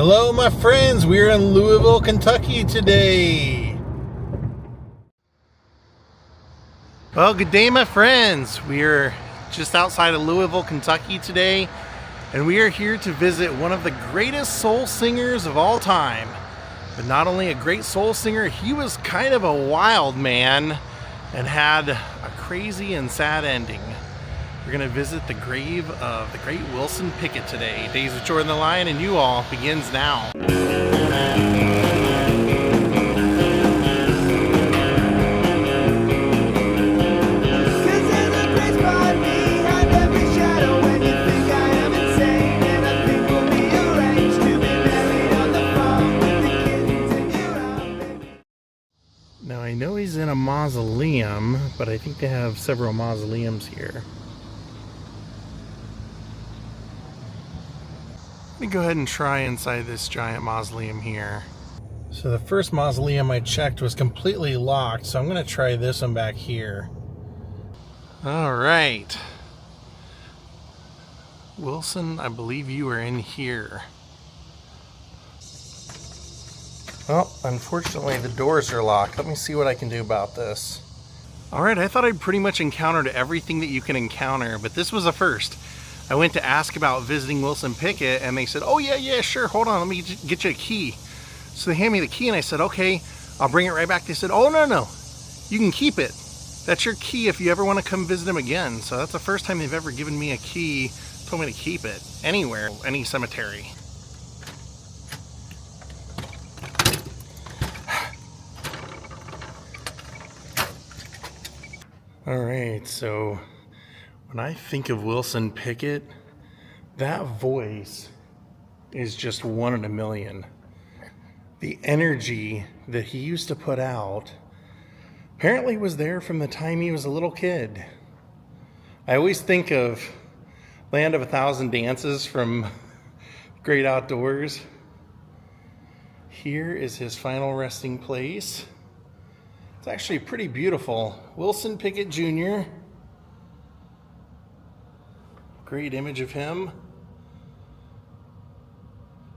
Hello, my friends. We're in Louisville, Kentucky today. Well, good day, my friends. We're just outside of Louisville, Kentucky today, and we are here to visit one of the greatest soul singers of all time. But not only a great soul singer, he was kind of a wild man and had a crazy and sad ending. We're going to visit the grave of the great Wilson Pickett today. Daze with Jordan the Lion and you all begins now. Now I know he's in a mausoleum, but I think they have several mausoleums here. Let me go ahead and try inside this giant mausoleum here. So the first mausoleum I checked was completely locked, so I'm going to try this one back here. All right. Wilson, I believe you are in here. Well, unfortunately the doors are locked. Let me see what I can do about this. All right, I thought I'd pretty much encountered everything that you can encounter, but this was a first. I went to ask about visiting Wilson Pickett, and they said, oh yeah, sure, hold on, let me get you a key. So they handed me the key, and I said, okay, I'll bring it right back. They said, oh, no, you can keep it. That's your key if you ever want to come visit him again. So that's the first time they've ever given me a key, told me to keep it, anywhere, any cemetery. All right, so when I think of Wilson Pickett, that voice is just one in a million. The energy that he used to put out apparently was there from the time he was a little kid. I always think of Land of a Thousand Dances from Great Outdoors. Here is his final resting place. It's actually pretty beautiful. Wilson Pickett Jr. Great image of him.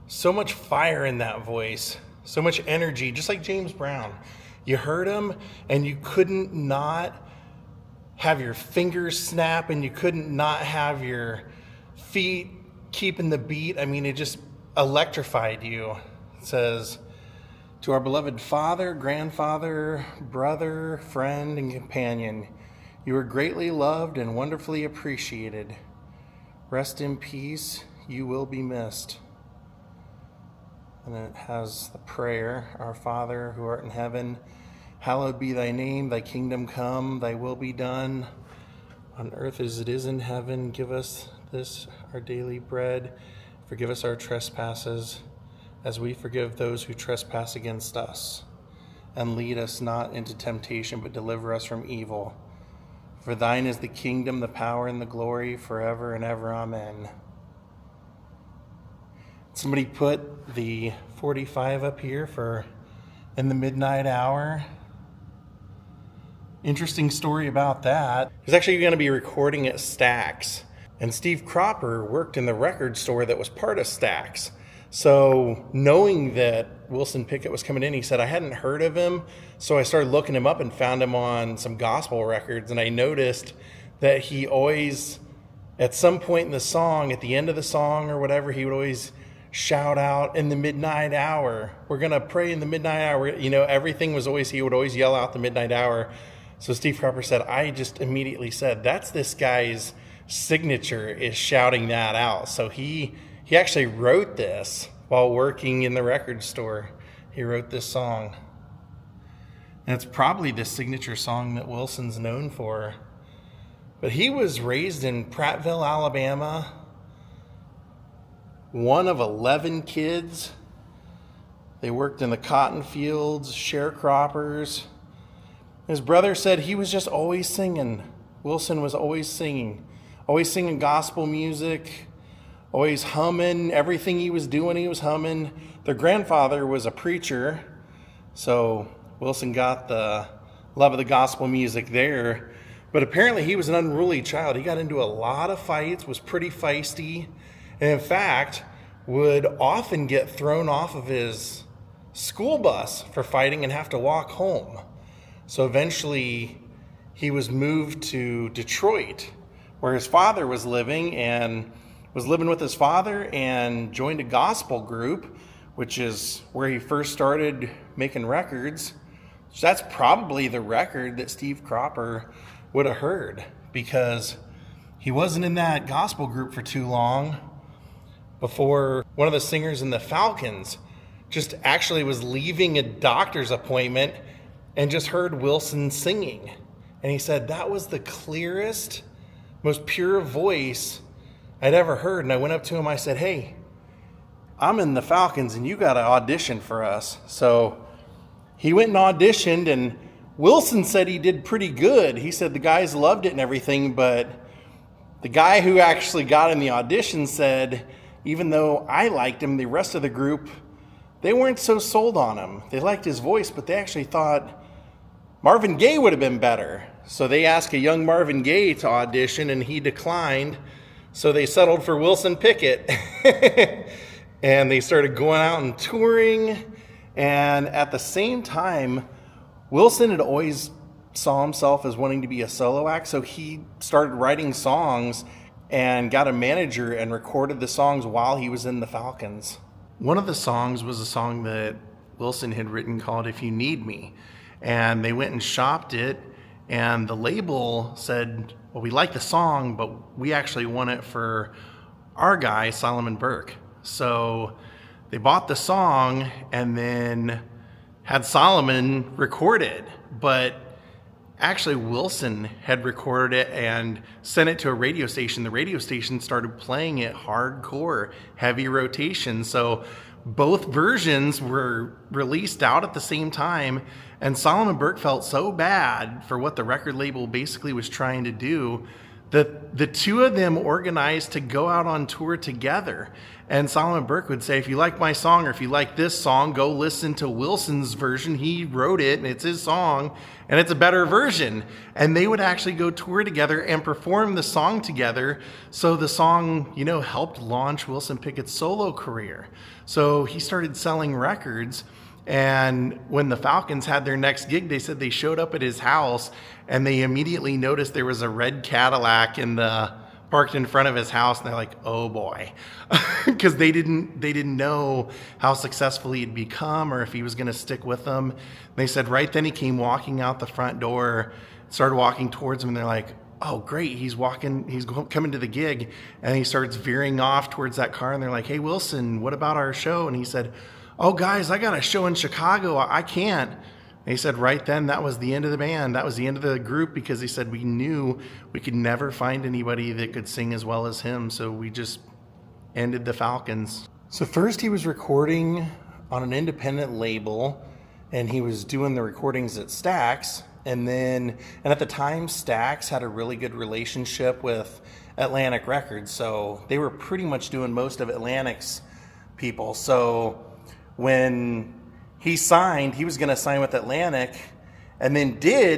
So much fire in that voice. So much energy, just like James Brown. You heard him and you couldn't not have your fingers snap and you couldn't not have your feet keeping the beat. I mean, it just electrified you. It says, to our beloved father, grandfather, brother, friend, and companion, you are greatly loved and wonderfully appreciated. Rest in peace, you will be missed. And then it has the prayer, our Father who art in heaven, hallowed be thy name, thy kingdom come, thy will be done, on earth as it is in heaven. Give us this our daily bread. Forgive us our trespasses, as we forgive those who trespass against us. And lead us not into temptation, but deliver us from evil. For thine is the kingdom, the power, and the glory, forever and ever. Amen. Somebody put the 45 up here for in the midnight hour. Interesting story about that. He's actually going to be recording at Stax. And Steve Cropper worked in the record store that was part of Stax. So knowing that Wilson Pickett was coming in, he said, I hadn't heard of him. So I started looking him up and found him on some gospel records. And I noticed that he always, at some point in the song, at the end of the song or whatever, he would always shout out in the midnight hour. We're going to pray in the midnight hour. You know, everything was always, he would always yell out the midnight hour. So Steve Cropper said, I just immediately said, that's this guy's signature, is shouting that out. So he actually wrote this while working in the record store. He wrote this song. And it's probably the signature song that Wilson's known for. But he was raised in Prattville, Alabama. One of 11 kids. They worked in the cotton fields, sharecroppers. His brother said he was just always singing. Wilson was always singing gospel music, always humming. Everything he was doing, he was humming. Their grandfather was a preacher, so Wilson got the love of the gospel music there. But apparently he was an unruly child. He got into a lot of fights, was pretty feisty. And in fact, would often get thrown off of his school bus for fighting and have to walk home. So eventually he was moved to Detroit, where his father was living, and was living with his father, and joined a gospel group, which is where he first started making records. So that's probably the record that Steve Cropper would have heard, because he wasn't in that gospel group for too long before one of the singers in the Falcons just actually was leaving a doctor's appointment and just heard Wilson singing. And he said that was the clearest, most pure voice I'd ever heard. And I went up to him, I said, "Hey, I'm in the Falcons and you got to audition for us." So he went and auditioned, and Wilson said he did pretty good. He said the guys loved it and everything, but the guy who actually got in the audition said, even though I liked him, the rest of the group, they weren't so sold on him. They liked his voice, but they actually thought Marvin Gaye would have been better. So they asked a young Marvin Gaye to audition, and he declined. So they settled for Wilson Pickett. And they started going out and touring. And at the same time, Wilson had always saw himself as wanting to be a solo act. So he started writing songs and got a manager and recorded the songs while he was in the Falcons. One of the songs was a song that Wilson had written called "If You Need Me." And they went and shopped it, and the label said, "Well, we like the song, but we actually want it for our guy, Solomon Burke." So they bought the song and then had Solomon record it. But actually, Wilson had recorded it and sent it to a radio station. The radio station started playing it hardcore, heavy rotation. So both versions were released out at the same time. And Solomon Burke felt so bad for what the record label basically was trying to do that the two of them organized to go out on tour together. And Solomon Burke would say, "If you like my song, or if you like this song, go listen to Wilson's version. He wrote it, and it's his song, and it's a better version." And they would actually go tour together and perform the song together. So the song, helped launch Wilson Pickett's solo career. So he started selling records. And when the Falcons had their next gig, they said they showed up at his house and they immediately noticed there was a red Cadillac parked in front of his house, and they're like, "Oh boy," because they didn't know how successful he'd become or if he was going to stick with them. And they said right then he came walking out the front door, started walking towards them, and they're like, "Oh great, he's coming to the gig." And he starts veering off towards that car, and they're like, "Hey Wilson, what about our show?" And he said, "Oh guys, I got a show in Chicago, I can't." And he said right then that was the end of the band. That was the end of the group, because he said we knew we could never find anybody that could sing as well as him. So we just ended the Falcons. So first he was recording on an independent label, and he was doing the recordings at Stax. And at the time, Stax had a really good relationship with Atlantic Records. So they were pretty much doing most of Atlantic's people. So when he signed, he was going to sign with Atlantic, and then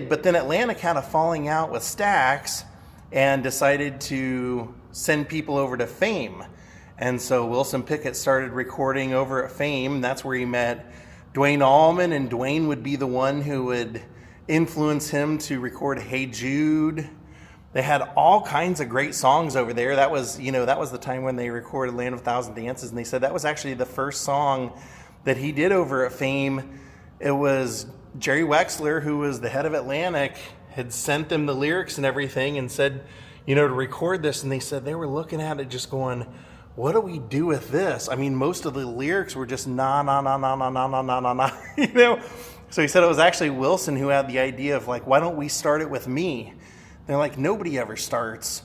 but then Atlantic had a falling out with Stax and decided to send people over to Fame. And so Wilson Pickett started recording over at Fame. That's where he met Duane Allman, and Duane would be the one who would influence him to record "Hey Jude." They had all kinds of great songs over there. That was the time when they recorded "Land of a Thousand Dances," and they said that was actually the first song that he did over at Fame. It was Jerry Wexler, who was the head of Atlantic, had sent them the lyrics and everything and said, to record this. And they said they were looking at it just going, "What do we do with this?" I mean, most of the lyrics were just na, na, na, na, na, na, na, na, na, na, So he said it was actually Wilson who had the idea of why don't we start it with me? They're like, nobody ever starts,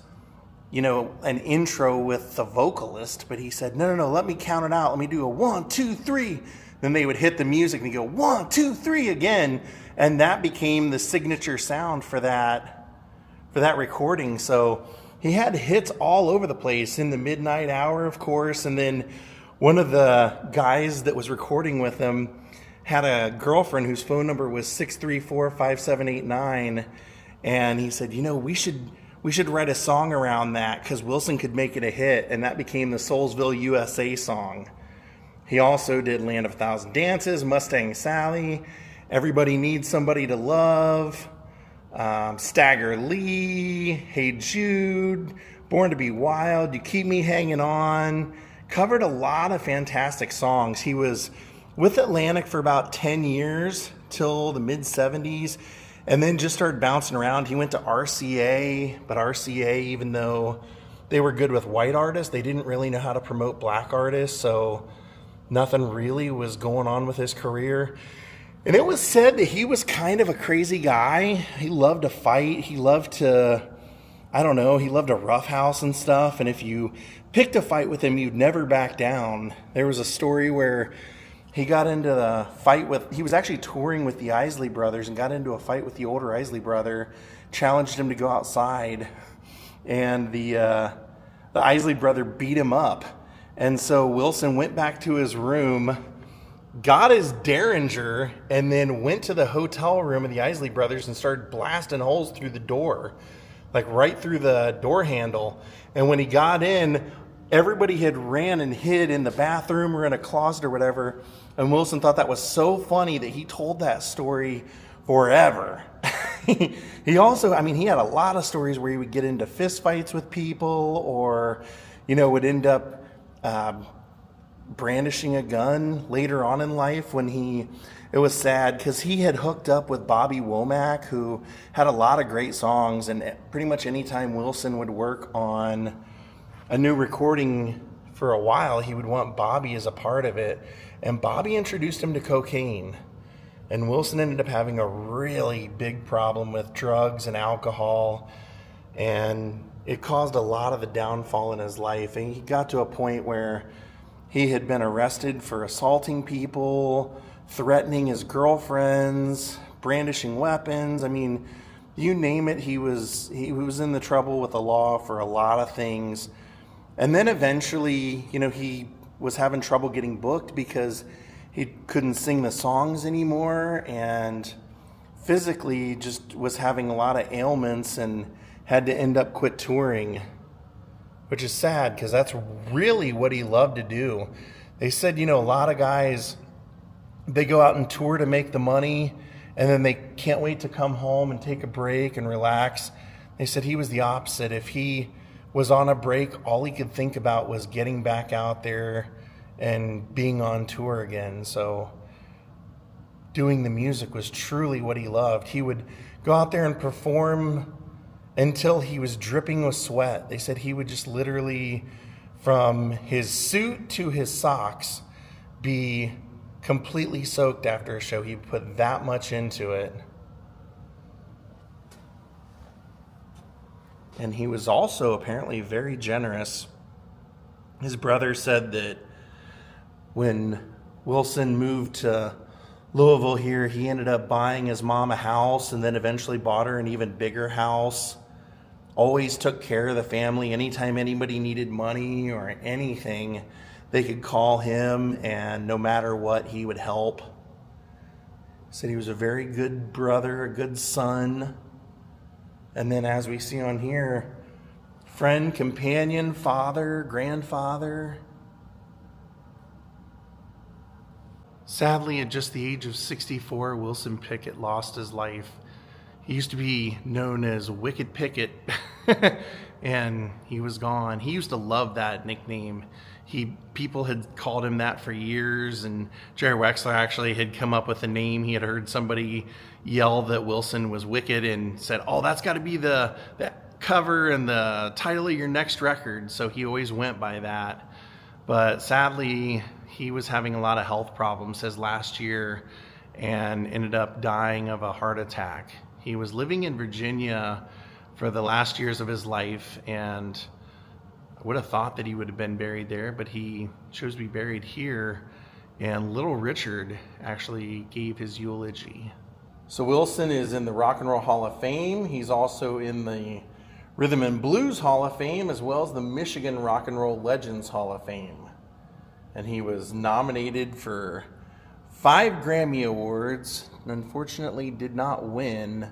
an intro with the vocalist. But he said, no, let me count it out. Let me do a 1, 2, 3. Then they would hit the music and he'd go 1, 2, 3 again. And that became the signature sound for that recording. So he had hits all over the place. In the Midnight Hour, of course. And then one of the guys that was recording with him had a girlfriend whose phone number was 634-5789. And he said, we we should write a song around that because Wilson could make it a hit, and that became the Soulsville, USA song. He also did Land of a Thousand Dances, Mustang Sally, Everybody Needs Somebody to Love, Stagger Lee, Hey Jude, Born to Be Wild, You Keep Me Hanging On. Covered a lot of fantastic songs. He was with Atlantic for about 10 years till the mid-70s, and then just started bouncing around. He went to RCA, but RCA, even though they were good with white artists, they didn't really know how to promote black artists, so nothing really was going on with his career. And it was said that he was kind of a crazy guy. He loved to fight. He loved to, he loved to roughhouse and stuff. And if you picked a fight with him, you'd never back down. There was a story where he got into the fight he was actually touring with the Isley Brothers and got into a fight with the older Isley brother, challenged him to go outside, and the Isley brother beat him up. And so Wilson went back to his room, got his Derringer, and then went to the hotel room of the Isley Brothers and started blasting holes through the door, like right through the door handle. And when he got in, everybody had ran and hid in the bathroom or in a closet or whatever. And Wilson thought that was so funny that he told that story forever. He also, he had a lot of stories where he would get into fist fights with people, or, would end up brandishing a gun later on in life when it was sad because he had hooked up with Bobby Womack, who had a lot of great songs, and pretty much anytime Wilson would work on a new recording for a while, he would want Bobby as a part of it, and Bobby introduced him to cocaine, and Wilson ended up having a really big problem with drugs and alcohol, and it caused a lot of the downfall in his life, and he got to a point where he had been arrested for assaulting people, threatening his girlfriends, brandishing weapons. You name it, he was in the trouble with the law for a lot of things. And then eventually, he was having trouble getting booked because he couldn't sing the songs anymore, and physically just was having a lot of ailments and had to end up quit touring, which is sad because that's really what he loved to do. They said, a lot of guys, they go out and tour to make the money, and then they can't wait to come home and take a break and relax. They said he was the opposite. If he was on a break, all he could think about was getting back out there and being on tour again. So doing the music was truly what he loved. He would go out there and perform until he was dripping with sweat. They said he would just literally, from his suit to his socks, be completely soaked after a show. He put that much into it. And he was also apparently very generous. His brother said that when Wilson moved to Louisville here, he ended up buying his mom a house and then eventually bought her an even bigger house. Always took care of the family. Anytime anybody needed money or anything, they could call him, and no matter what, he would help. Said he was a very good brother, a good son. And then as we see on here, friend, companion, father, grandfather. Sadly, at just the age of 64, Wilson Pickett lost his life. He used to be known as Wicked Pickett, and he was gone. He used to love that nickname. People had called him that for years, and Jerry Wexler actually had come up with a name. He had heard somebody yell that Wilson was wicked and said, "Oh, that's got to be the cover and the title of your next record." So he always went by that. But sadly, he was having a lot of health problems his last year and ended up dying of a heart attack. He was living in Virginia for the last years of his life, and I would have thought that he would have been buried there, but he chose to be buried here, and Little Richard actually gave his eulogy. So Wilson is in the Rock and Roll Hall of Fame. He's also in the Rhythm and Blues Hall of Fame, as well as the Michigan Rock and Roll Legends Hall of Fame. And he was nominated for 5 Grammy Awards, and unfortunately did not win,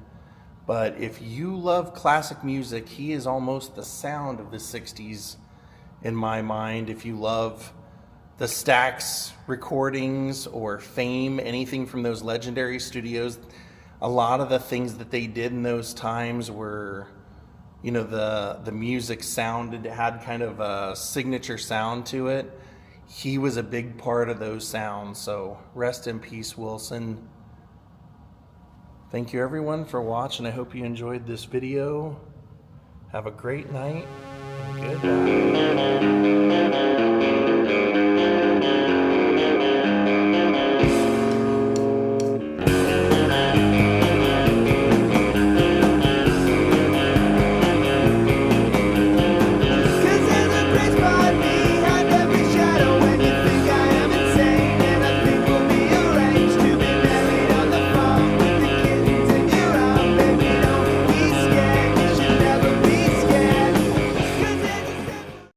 But if you love classic music, he is almost the sound of the 60s in my mind. If you love the Stax recordings or Fame, anything from those legendary studios, a lot of the things that they did in those times were, you know, the music sounded, had kind of a signature sound to it. He was a big part of those sounds. So rest in peace, Wilson. Thank you everyone for watching. I hope you enjoyed this video. Have a great night. Goodbye.